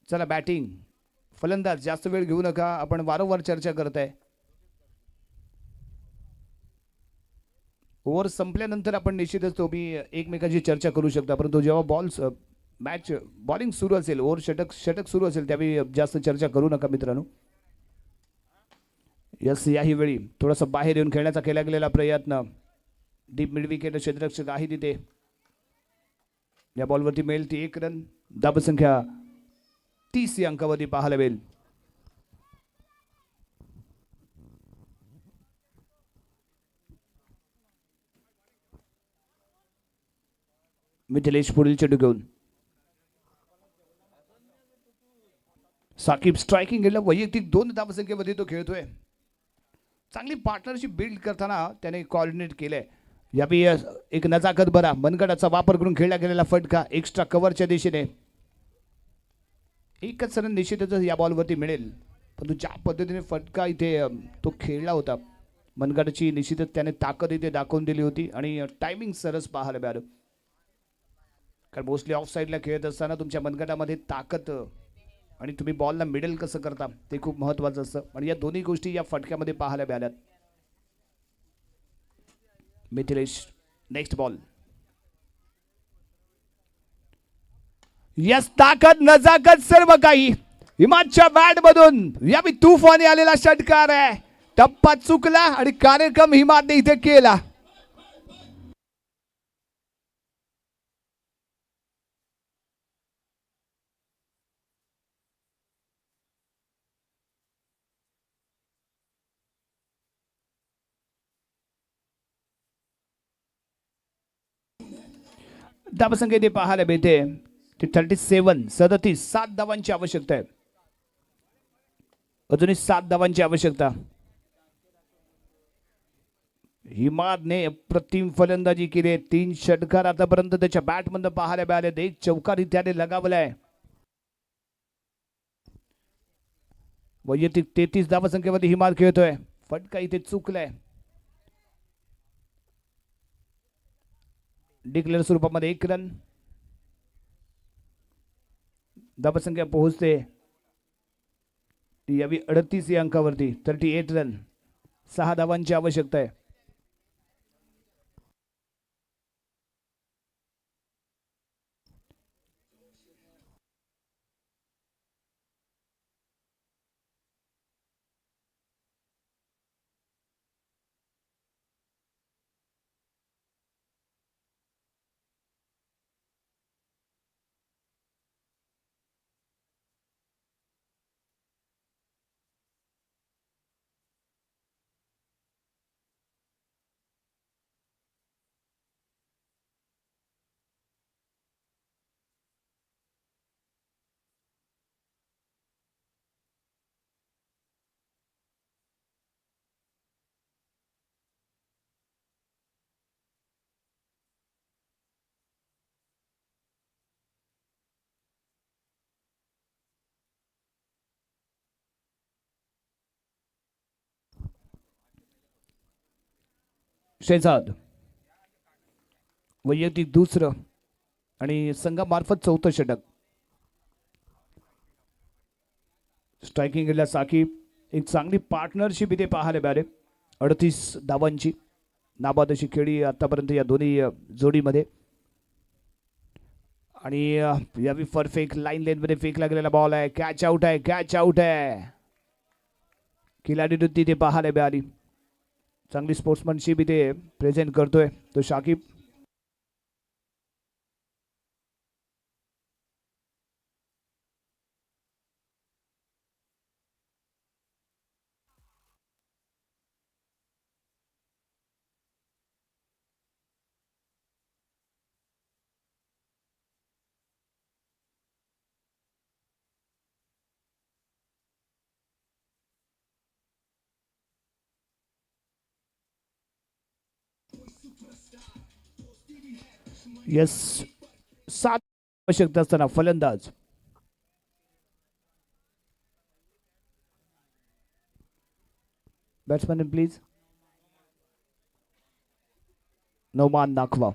चला, बॅटिंग. फलंदाज, जास्त वेळ घेऊ नका, आपण वारंवार चर्चा करत आहे. ओव्हर संपल्यानंतर आपण निश्चितच तुम्ही एकमेकांची चर्चा करू शकता, परंतु जेव्हा मॅच बॉलिंग सुरू असेल, ओव्हर षटक सुरू असेल, त्यावेळी जास्त चर्चा करू नका मित्रांनो. यस, याही वेळी थोडासा बाहेर येऊन खेळण्याचा केला गेलेला प्रयत्न. डीप मिड विकेट क्षेत्ररक्षक आहे तिथे. या बॉलवरती मिळेल ती 1 रन. धावसंख्या 30 या अंकावरती पाहायला मिळेल. मिथिलेश पुढील चेंडू घेऊन. साकिब स्ट्रायकिंग गेला. वैयक्तिक 2 धावसंख्येमध्ये तो खेळतोय. चांगली पार्टनरशिप बिल्ड करताना त्याने कोऑर्डिनेट केलंय. यावेळी एक नजाकत बरा मनगटाचा वापर करून खेळला गेलेला फटका एक्स्ट्रा कव्हरच्या दिशेने. एकच रन निश्चितच या बॉलवरती मिळेल, परंतु ज्या पद्धतीने फटका इथे तो खेळला होता मनगटाची निश्चितच त्याने ताकद इथे दाखवून दिली होती आणि टायमिंग सरस पाहायला मिळालं. कारण मोस्टली ऑफ साईडला खेळत असताना तुमच्या मनगटामध्ये ताकद आणि तुम्ही बॉलला मिडल कसं करता ते खूप महत्त्वाचं असतं आणि या दोन्ही गोष्टी या फटक्यामध्ये पाहायला मिळाल्यात. Mithilesh next ball. यस ताकद नजाकत सर्व काही हिमाच्या बॅट मधून यावी तुफानी आलेला षटकार आहे. टप्पा चुकला आणि कार्यक्रम हिमाने इथे केला. धावसंख्या इथे पाहायला मिळते ती 37 7 धावांची आवश्यकता आहे. अजूनही 7 धावांची आवश्यकता. हिमादने अप्रतिम फलंदाजी केली. 3 षटकार आतापर्यंत त्याच्या बॅटमधून पाहायला मिळाले. एक चौकार त्याने लगावलाय. वैयक्तिक 33 धावसंख्येमध्ये हिमाद खेळतोय. फटका इथे चुकलाय. डिक्लेअर स्वरूपामध्ये 1 रन. धावसंख्या पोहोचते यावी 38 या अंकावरती. 38 रन. 6 धावांची आवश्यकता आहे. शेजाद वैयक्तिक दुसरं आणि संघामार्फत 4थं षटक. स्ट्रायकिंग केलेला साकीब. एक चांगली पार्टनरशिप इथे पाहायला मिळाले. 38 धावांची नाबाद अशी खेळी आतापर्यंत या दोन्ही जोडीमध्ये. आणि यावी परफेक्ट लाईन लेनमध्ये फेकला गेलेला बॉल आहे. कॅच आउट आहे. कॅच आउट आहे. खिलाडी वृत्ती इथे पाहायला मिळाली. चांगली स्पोर्ट्समनशिप इथे प्रेझेंट करतोय तो शाकिब. यस 7 आवश्यकता असताना फलंदाज बॅट्समॅन प्लीज. नौमान नाखवा.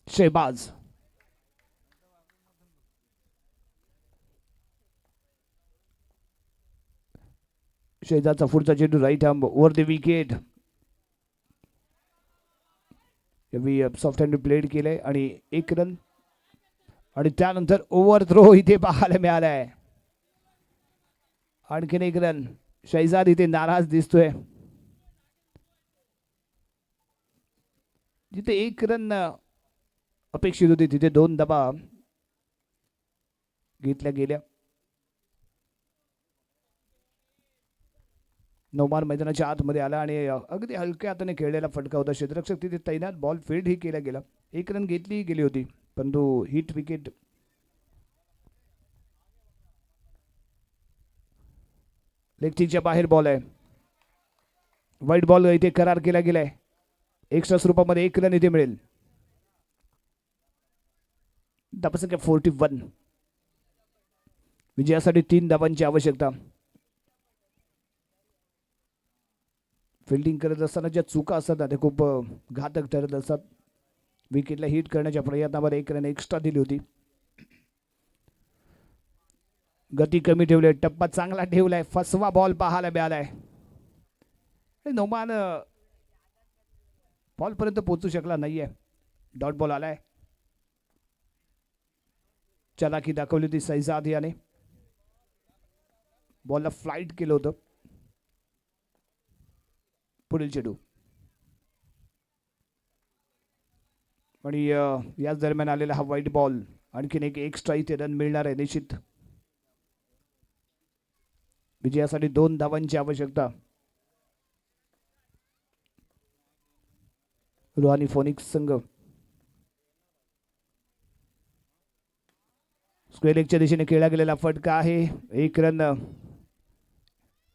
शेहबाज. शेजारचा पुढचा चेंडू right arm over the wicket. Soft hand played केलंय आणि 1 रन. आणि त्यानंतर ओव्हर थ्रो इथे पाहायला मिळालाय. आणखीन 1 रन. शहजाद इथे नाराज दिसतोय. जिथे 1 रन अपेक्षित होती तिथे 2 धावा घेतल्या गेल्या. नौमान मैदानाच्या आतमध्ये आला आणि अगदी हलक्या हाताने खेळलेला फटका होता. क्षेत्ररक्षक तिथे तैनात. बॉल फील्ड ही केला गेला. 1 रन घेतली गेली होती परंतु हिट विकेट. लेगच्या बाहेर बॉल आहे. वाईट बॉल इथे करार केला गेलाय. एक्स्ट्रा स्वरूपामध्ये 1 रन इथे मिळेल. धावसंख्या 41. विजयासाठी 3 धावांची आवश्यकता. फिल्डिंग करत असताना ज्या चुका असतात त्या खूप घातक ठरत असतात. विकेटला हिट करण्याच्या प्रयत्नामध्ये 1 रन एक्स्ट्रा दिली होती. गती कमी ठेवली, टप्पा चांगला ठेवलाय. फसवा बॉल पाहायला मिळालाय. नोमान बॉल पर्यंत पोहोचू शकला नाहीये. डॉट बॉल आलाय. चलाकी दाखवली होती सैजाद याने. बॉलला फ्लाइट केलं होतं. पुढील चेंडू आणि याच दरम्यान आलेला हा वाईट बॉल. आणखीन एक एक्स्ट्रा इथे रन मिळणार आहे निश्चित. विजयासाठी 2 धावांची आवश्यकता. रुहानी फोनिक्स संघ स्क्वेअर लेगच्या दिशेने खेळला गेलेला फटका आहे. 1 रन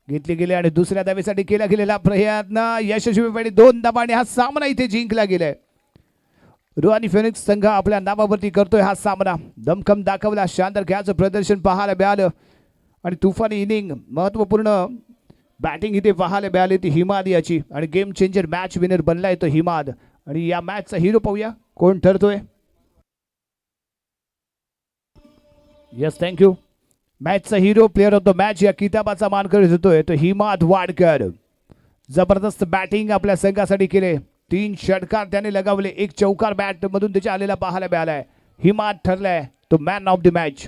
घेतले गेले आणि दुसऱ्या धावेसाठी केला गेलेला प्रयत्न यशस्वीपणे 2 धावांनी हा सामना इथे जिंकला गेलाय. रुहानी फोनिक्स संघ आपल्या नावावरती करतोय हा सामना. दमखम दाखवला, शानदार खेळाचं प्रदर्शन पाहायला मिळालं आणि तुफानी इनिंग, महत्वपूर्ण बॅटिंग इथे पाहायला मिळाली ती हिमाद याची. आणि गेम चेंजर मॅच विनर बनलाय तो हिमाद. आणि या मॅचचा हिरो पाहूया कोण ठरतोय. Yes, thank you. मॅचचा hero, player of the match या किताबाचा मानकरी होतोय तो हिमाद वाडकर. जबरदस्त बॅटिंग आपल्या संघासाठी केले. 3 षटकार त्याने लगावले. 1 चौकार बॅट मधून त्याच्या आलेला पाहायला मिळालाय. हिमाद ठरलाय तो मॅन ऑफ द मॅच.